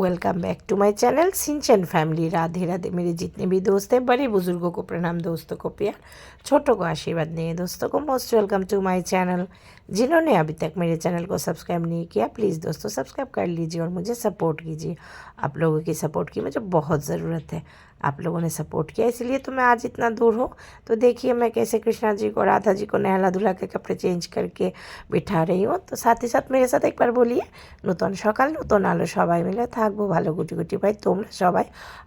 Welcome back to my channel Sinchan family. Radhe Radhe. मेरे जितने भी दोस्त हैं, बड़े बुजुर्गों को प्रणाम, दोस्तों को प्यार, छोटों को आशीर्वाद दें। दोस्तों को most welcome to my channel. जिन्होंने अभी तक मेरे चैनल को सब्सक्राइब नहीं किया, प्लीज़ दोस्तों सब्सक्राइब कर लीजिए और मुझे सपोर्ट कीजिए। आप लोगों की सपोर्ट की मुझे बहुत ज़रूरत है। आप लोगों ने सपोर्ट किया, इसलिए तो मैं आज इतना दूर हूँ। तो देखिए मैं कैसे कृष्णा जी को, राधा जी को नहला धुला के कपड़े चेंज करके बिठा रही हूँ। तो साथ ही साथ मेरे साथ एक बार बोलिए, নতুন সকাল নতুন আলো, সবাই মিলে থাকবো ভালো। गुटी गुटी भाई তোমরা সবাই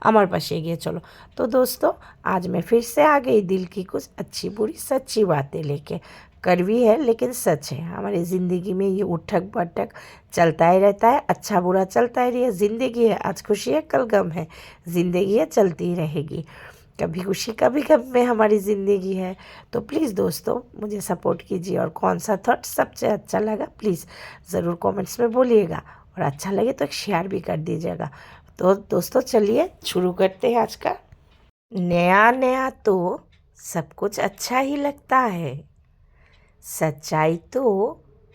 আমার পাশে এগিয়ে चलो। तो दोस्तों आज मैं फिर से आ गई दिल की कुछ अच्छी बुरी सच्ची बातें लेके। कड़वी है लेकिन सच है। हमारी ज़िंदगी में ये उठक बैठक चलता ही रहता है, अच्छा बुरा चलता ही रही है। ज़िंदगी है, आज खुशी है कल गम है, ज़िंदगी है चलती ही रहेगी। कभी खुशी कभी गम में हमारी ज़िंदगी है। तो प्लीज़ दोस्तों मुझे सपोर्ट कीजिए और कौन सा थॉट सबसे अच्छा लगा प्लीज़ ज़रूर कमेंट्स में बोलिएगा, और अच्छा लगे तो एक शेयर भी कर दीजिएगा। तो दोस्तों चलिए शुरू करते हैं आज का। नया नया तो सब कुछ अच्छा ही लगता है, सच्चाई तो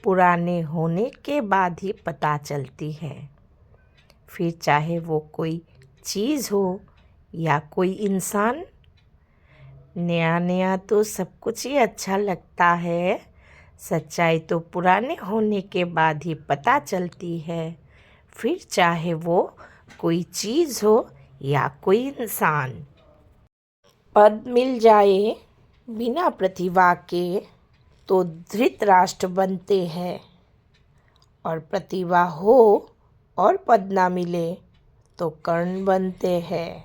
पुराने होने के बाद ही पता चलती है। फिर चाहे वो कोई चीज़ हो या कोई इंसान, नया नया तो सब कुछ ही अच्छा लगता है, सच्चाई तो पुराने होने के बाद ही पता चलती है। फिर चाहे वो कोई चीज़ हो या कोई इंसान। पद मिल जाए बिना प्रतिभा के तो धृतराष्ट्र बनते हैं, और प्रतिभा हो और पद ना मिले तो कर्ण बनते हैं।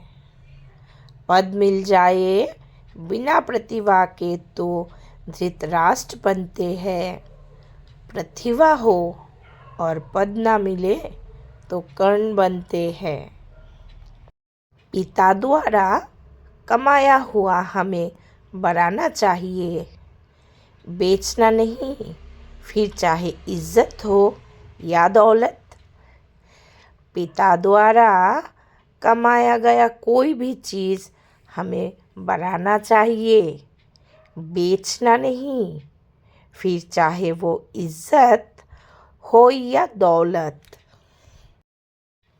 पद मिल जाए बिना प्रतिभा के तो धृतराष्ट्र बनते हैं, प्रतिभा हो और पद ना मिले तो कर्ण बनते हैं। पिता द्वारा कमाया हुआ हमें बढ़ाना चाहिए, बेचना नहीं। फिर चाहे इज्जत हो या दौलत, पिता द्वारा कमाया गया कोई भी चीज़ हमें बढ़ाना चाहिए, बेचना नहीं। फिर चाहे वो इज्जत हो या दौलत।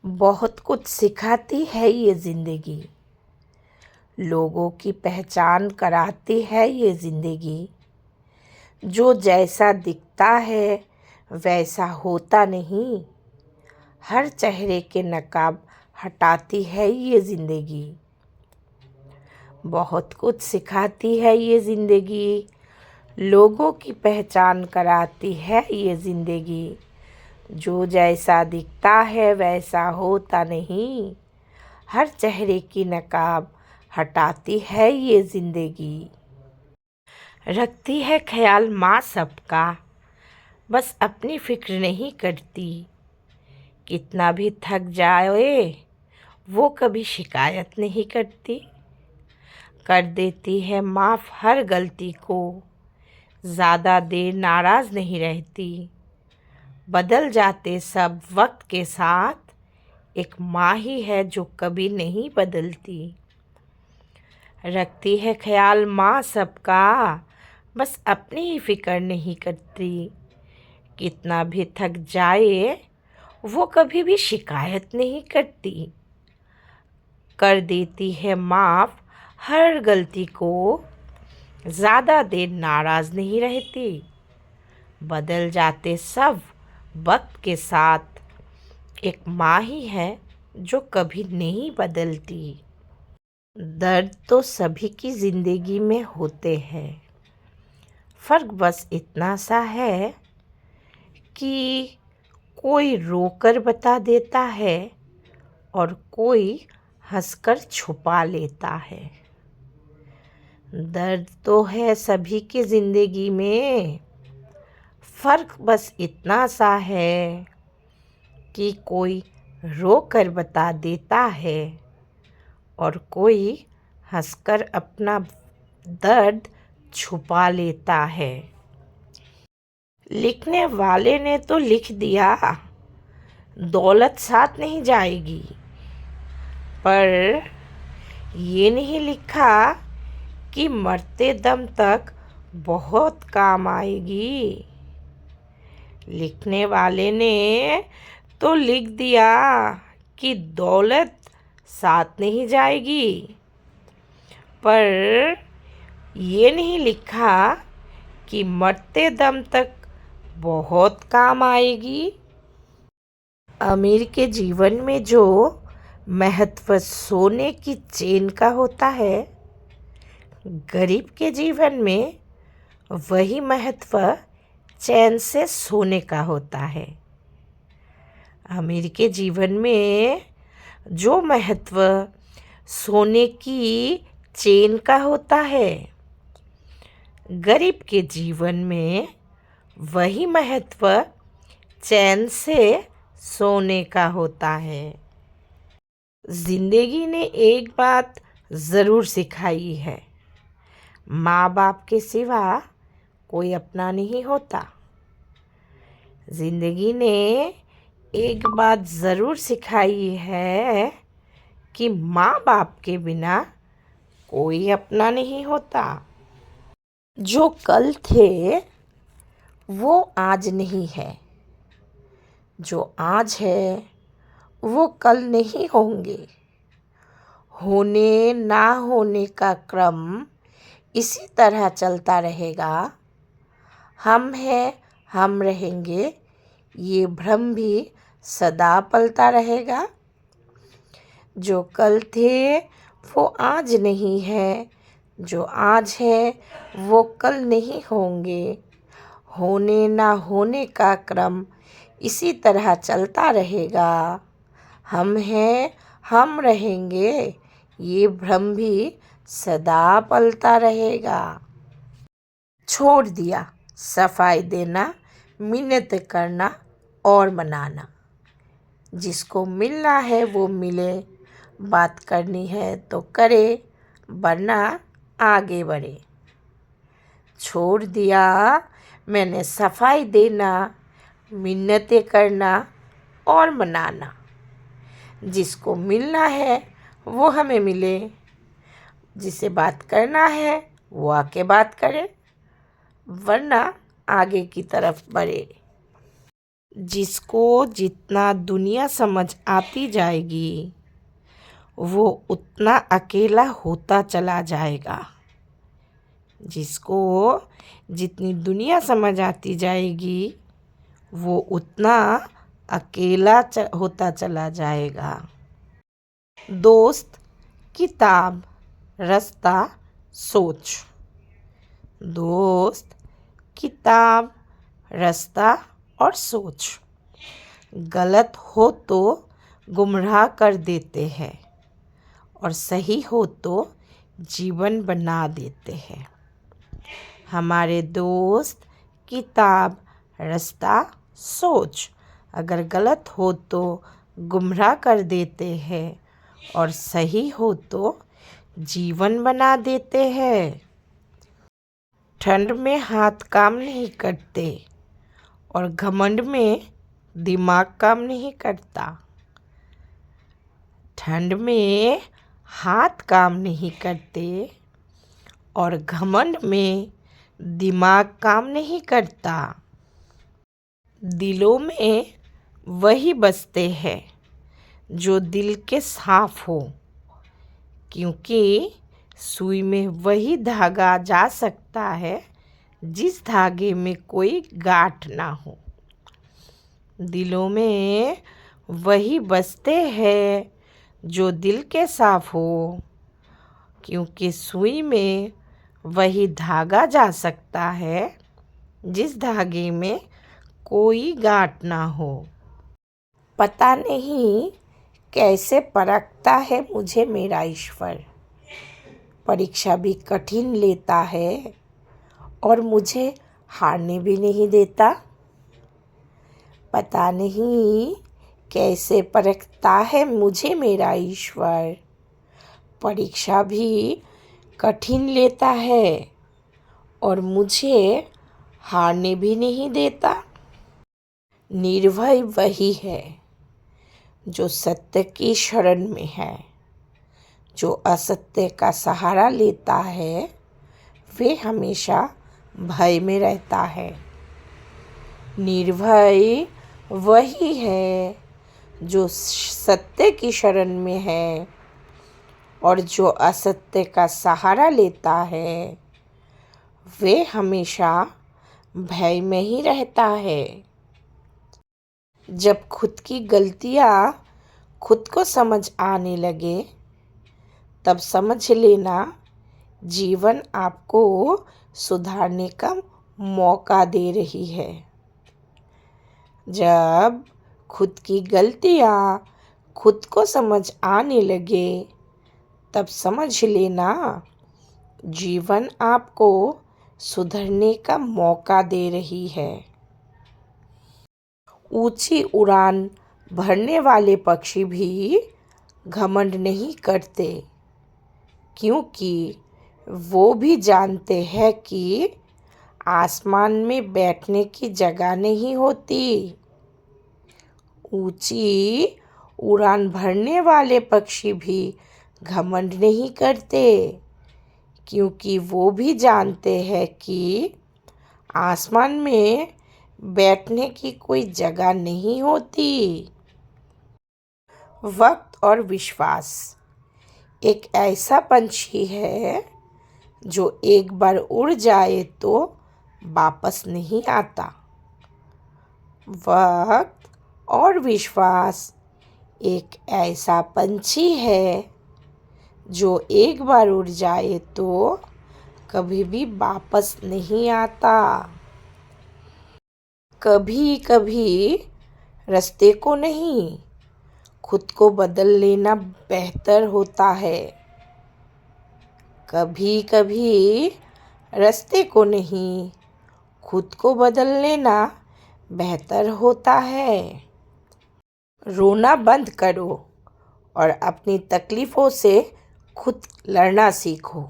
बहुत कुछ सिखाती है ये ज़िंदगी, लोगों की पहचान कराती है ये ज़िंदगी। जो जैसा दिखता है वैसा होता नहीं, हर चेहरे के नकाब हटाती है ये ज़िंदगी। बहुत कुछ सिखाती है ये ज़िंदगी, लोगों की पहचान कराती है ये ज़िंदगी। जो जैसा दिखता है वैसा होता नहीं, हर चेहरे की नकाब हटाती है ये ज़िंदगी। रखती है ख्याल माँ सबका, बस अपनी फिक्र नहीं करती। कितना भी थक जाए वो कभी शिकायत नहीं करती। कर देती है माफ़ हर गलती को, ज़्यादा देर नाराज़ नहीं रहती। बदल जाते सब वक्त के साथ, एक माँ ही है जो कभी नहीं बदलती। रखती है ख्याल माँ सबका, बस अपनी ही फिक्र नहीं करती। कितना भी थक जाए वो कभी भी शिकायत नहीं करती। कर देती है माफ़ हर गलती को, ज़्यादा देर नाराज़ नहीं रहती। बदल जाते सब वक्त के साथ, एक माँ ही है जो कभी नहीं बदलती। दर्द तो सभी की ज़िंदगी में होते हैं, फ़र्क बस इतना सा है कि कोई रोकर बता देता है और कोई हंसकर छुपा लेता है। दर्द तो है सभी की ज़िंदगी में, फ़र्क बस इतना सा है कि कोई रोकर बता देता है और कोई हंसकर अपना दर्द छुपा लेता है। लिखने वाले ने तो लिख दिया, दौलत साथ नहीं जाएगी, पर ये नहीं लिखा कि मरते दम तक बहुत काम आएगी। लिखने वाले ने तो लिख दिया कि दौलत साथ नहीं जाएगी, पर ये नहीं लिखा कि मरते दम तक बहुत काम आएगी। अमीर के जीवन में जो महत्व सोने की चेन का होता है, गरीब के जीवन में वही महत्व चैन से सोने का होता है। अमीर के जीवन में जो महत्व सोने की चेन का होता है, गरीब के जीवन में वही महत्व चैन से सोने का होता है। जिंदगी ने एक बात ज़रूर सिखाई है, माँ बाप के सिवा कोई अपना नहीं होता। जिंदगी ने एक बात ज़रूर सिखाई है कि माँ बाप के बिना कोई अपना नहीं होता। जो कल थे वो आज नहीं है, जो आज है वो कल नहीं होंगे। होने ना होने का क्रम इसी तरह चलता रहेगा। हम हैं, हम रहेंगे, ये भ्रम भी सदा पलता रहेगा। जो कल थे वो आज नहीं है, जो आज है वो कल नहीं होंगे। होने ना होने का क्रम इसी तरह चलता रहेगा। हम हैं, हम रहेंगे, ये भ्रम भी सदा पलता रहेगा। छोड़ दिया सफाई देना, मिन्नत करना और मनाना। जिसको मिलना है वो मिले, बात करनी है तो करे, वरना आगे बढ़े। छोड़ दिया मैंने सफाई देना, मिन्नतें करना और मनाना। जिसको मिलना है वो हमें मिले, जिसे बात करना है वो आके बात करे, वरना आगे की तरफ बढ़े। जिसको जितना दुनिया समझ आती जाएगी वो उतना अकेला होता चला जाएगा। जिसको जितनी दुनिया समझ आती जाएगी वो उतना अकेला होता चला जाएगा। दोस्त, किताब, रास्ता, सोच। दोस्त, किताब, रास्ता और सोच। गलत हो तो गुमराह कर देते हैं और सही हो तो जीवन बना देते हैं। हमारे दोस्त, किताब, रास्ता, सोच अगर गलत हो तो गुमराह कर देते हैं और सही हो तो जीवन बना देते हैं। ठंड में हाथ काम नहीं करते और घमंड में दिमाग काम नहीं करता। ठंड में हाथ काम नहीं करते और घमंड में दिमाग काम नहीं करता। दिलों में वही बसते हैं जो दिल के साफ हो, क्योंकि सुई में वही धागा जा सकता है जिस धागे में कोई गांठ ना हो। दिलों में वही बसते हैं जो दिल के साफ हो, क्योंकि सुई में वही धागा जा सकता है जिस धागे में कोई गांठ ना हो। पता नहीं कैसे परखता है मुझे मेरा ईश्वर, परीक्षा भी कठिन लेता है और मुझे हारने भी नहीं देता। पता नहीं कैसे परखता है मुझे मेरा ईश्वर, परीक्षा भी कठिन लेता है और मुझे हारने भी नहीं देता। निर्भय वही है जो सत्य की शरण में है, जो असत्य का सहारा लेता है वे हमेशा भय में रहता है। निर्भय वही है जो सत्य की शरण में है और जो असत्य का सहारा लेता है, वे हमेशा भय में ही रहता है। जब खुद की गलतियाँ खुद को समझ आने लगे, तब समझ लेना जीवन आपको सुधारने का मौका दे रही है। जब खुद की गलतियाँ खुद को समझ आने लगे, तब समझ लेना जीवन आपको सुधरने का मौका दे रही है। ऊंची उड़ान भरने वाले पक्षी भी घमंड नहीं करते, क्योंकि वो भी जानते हैं कि आसमान में बैठने की जगह नहीं होती। ऊंची उड़ान भरने वाले पक्षी भी घमंड नहीं करते, क्योंकि वो भी जानते हैं कि आसमान में बैठने की कोई जगह नहीं होती। वक्त और विश्वास एक ऐसा पंछी है जो एक बार उड़ जाए तो वापस नहीं आता। वक्त और विश्वास एक ऐसा पंछी है जो एक बार उड़ जाए तो कभी भी वापस नहीं आता। कभी कभी रास्ते को नहीं, खुद को बदल लेना बेहतर होता है। कभी कभी रास्ते को नहीं, खुद को बदल लेना बेहतर होता है। रोना बंद करो और अपनी तकलीफ़ों से खुद लड़ना सीखो,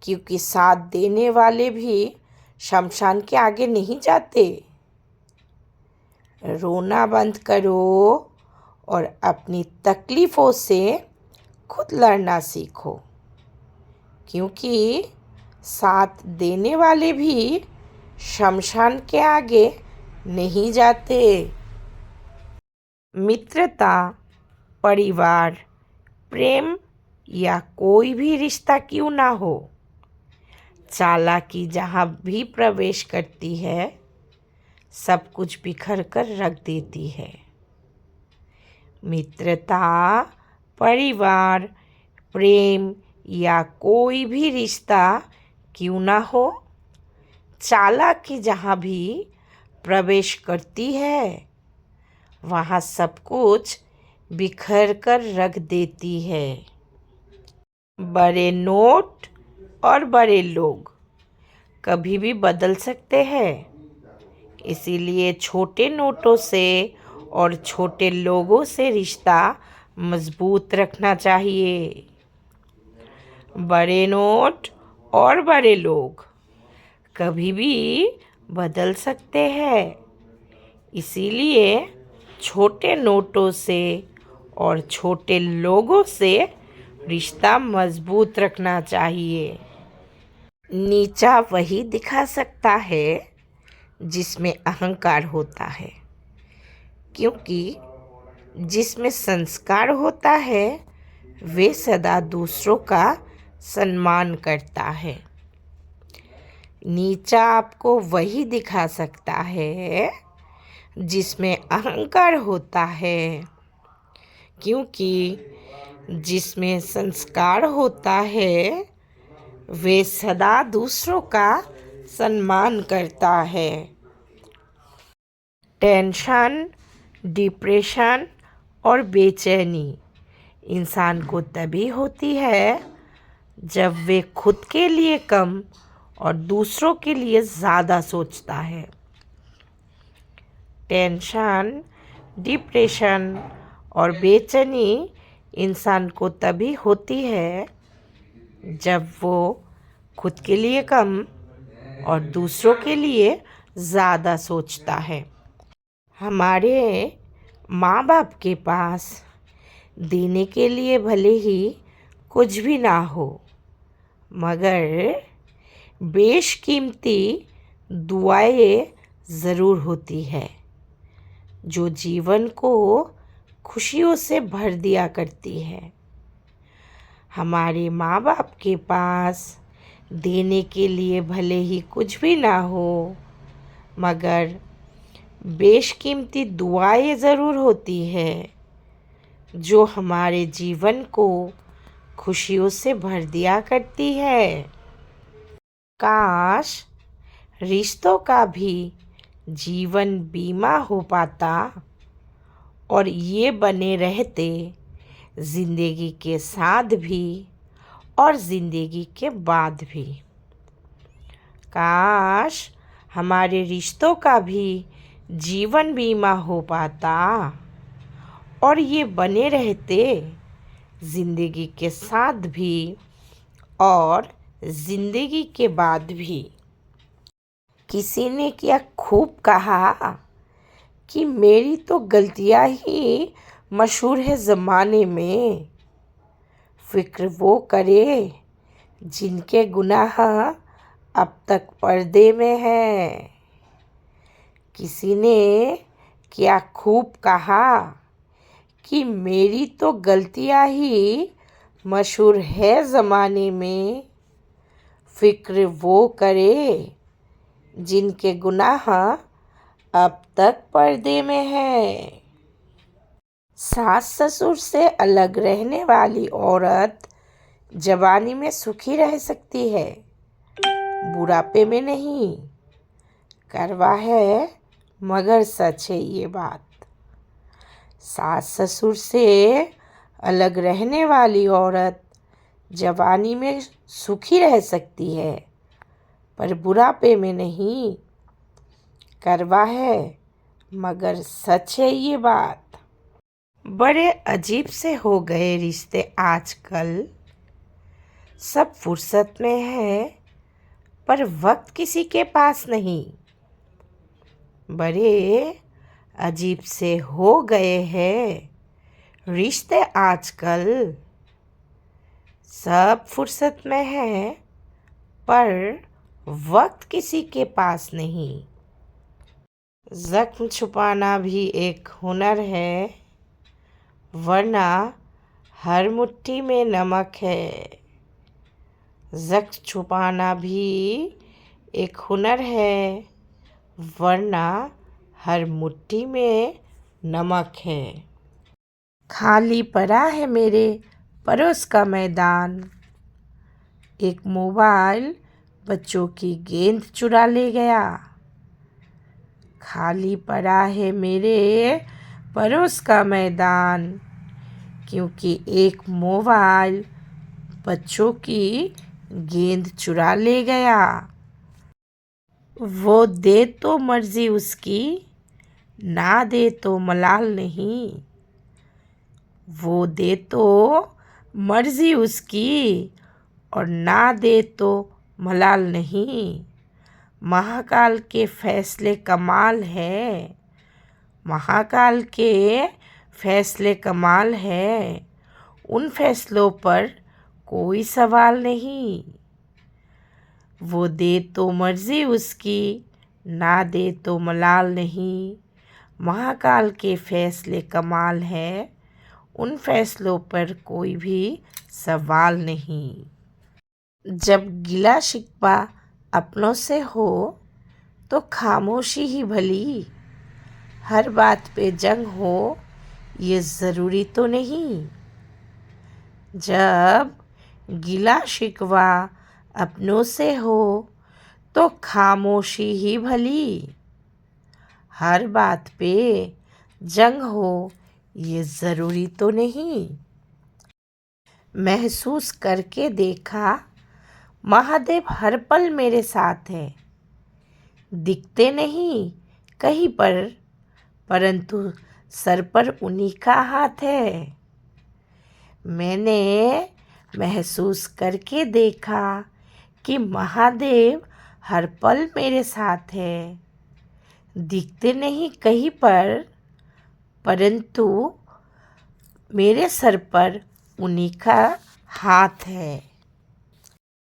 क्योंकि साथ देने वाले भी शमशान के आगे नहीं जाते। रोना बंद करो और अपनी तकलीफ़ों से खुद लड़ना सीखो, क्योंकि साथ देने वाले भी शमशान के आगे नहीं जाते। मित्रता, परिवार, प्रेम या कोई भी रिश्ता क्यों ना हो, चालाकी जहाँ भी प्रवेश करती है, सब कुछ बिखर कर रख देती है। मित्रता, परिवार, प्रेम या कोई भी रिश्ता क्यों ना हो, चालाकी जहाँ भी प्रवेश करती है, वहाँ सब कुछ बिखर कर रख देती है। बड़े नोट और बड़े लोग कभी भी बदल सकते हैं, इसीलिए छोटे नोटों से और छोटे लोगों से रिश्ता मजबूत रखना चाहिए। बड़े नोट और बड़े लोग कभी भी बदल सकते हैं, इसीलिए छोटे नोटों से और छोटे लोगों से रिश्ता मजबूत रखना चाहिए। नीचा वही दिखा सकता है जिसमें अहंकार होता है, क्योंकि जिसमें संस्कार होता है वे सदा दूसरों का सम्मान करता है। नीचा आपको वही दिखा सकता है जिसमें अहंकार होता है, क्योंकि जिसमें संस्कार होता है वे सदा दूसरों का सम्मान करता है। टेंशन, डिप्रेशन और बेचैनी इंसान को तभी होती है जब वे खुद के लिए कम और दूसरों के लिए ज़्यादा सोचता है। टेंशन, डिप्रेशन और बेचैनी इंसान को तभी होती है जब वो खुद के लिए कम और दूसरों के लिए ज़्यादा सोचता है। हमारे माँ बाप के पास देने के लिए भले ही कुछ भी ना हो, मगर बेशकीमती दुआएं ज़रूर होती है, जो जीवन को खुशियों से भर दिया करती है। हमारे माँ बाप के पास देने के लिए भले ही कुछ भी ना हो, मगर बेशकीमती दुआएं ज़रूर होती है जो हमारे जीवन को खुशियों से भर दिया करती है। काश रिश्तों का भी जीवन बीमा हो पाता और ये बने रहते ज़िंदगी के साथ भी और ज़िंदगी के बाद भी। काश हमारे रिश्तों का भी जीवन बीमा हो पाता और ये बने रहते ज़िंदगी के साथ भी और ज़िंदगी के बाद भी। किसी ने क्या खूब कहा कि मेरी तो गलतियां ही मशहूर है ज़माने में, फ़िक्र वो करे जिनके गुनाह अब तक पर्दे में है। किसी ने क्या खूब कहा कि मेरी तो गलतियां ही मशहूर है ज़माने में, फ़िक्र वो करे जिनके गुनाह अब तक पर्दे में है। सास ससुर से अलग रहने वाली औरत जवानी में सुखी रह सकती है, बुढ़ापे में नहीं। कड़वा है मगर सच है ये बात। सास ससुर से अलग रहने वाली औरत जवानी में सुखी रह सकती है, पर बुढ़ापे में नहीं। कड़वा है मगर सच है ये बात। बड़े अजीब से हो गए रिश्ते आजकल। सब फुर्सत में है पर वक्त किसी के पास नहीं। बड़े अजीब से हो गए हैं रिश्ते आजकल। सब फुर्सत में है पर वक्त किसी के पास नहीं। ज़ख्म छुपाना भी एक हुनर है, वरना हर मुट्ठी में नमक है। ज़ख्म छुपाना भी एक हुनर है, वरना हर मुट्ठी में नमक है। खाली पड़ा है मेरे पड़ोस का मैदान, एक मोबाइल बच्चों की गेंद चुरा ले गया। खाली पड़ा है मेरे पड़ोस का मैदान, क्योंकि एक मोबाइल बच्चों की गेंद चुरा ले गया। वो दे तो मर्जी उसकी, ना दे तो मलाल नहीं। वो दे तो मर्जी उसकी और ना दे तो मलाल नहीं। महाकाल के फैसले कमाल है, महाकाल के फैसले कमाल है। उन फैसलों पर कोई सवाल नहीं। वो दे तो मर्जी उसकी, ना दे तो मलाल नहीं। महाकाल के फैसले कमाल है, उन फैसलों पर कोई भी सवाल नहीं। जब गिला शिकवा अपनों से हो तो खामोशी ही भली। हर बात पे जंग हो ये ज़रूरी तो नहीं। जब गिला शिकवा अपनों से हो तो खामोशी ही भली। हर बात पे जंग हो ये ज़रूरी तो नहीं। महसूस करके देखा महादेव हर पल मेरे साथ है। दिखते नहीं कहीं पर, परंतु सर पर उन्हीं का हाथ है। मैंने महसूस करके देखा कि महादेव हर पल मेरे साथ है। दिखते नहीं कहीं पर, परंतु मेरे सर पर उन्हीं का हाथ है।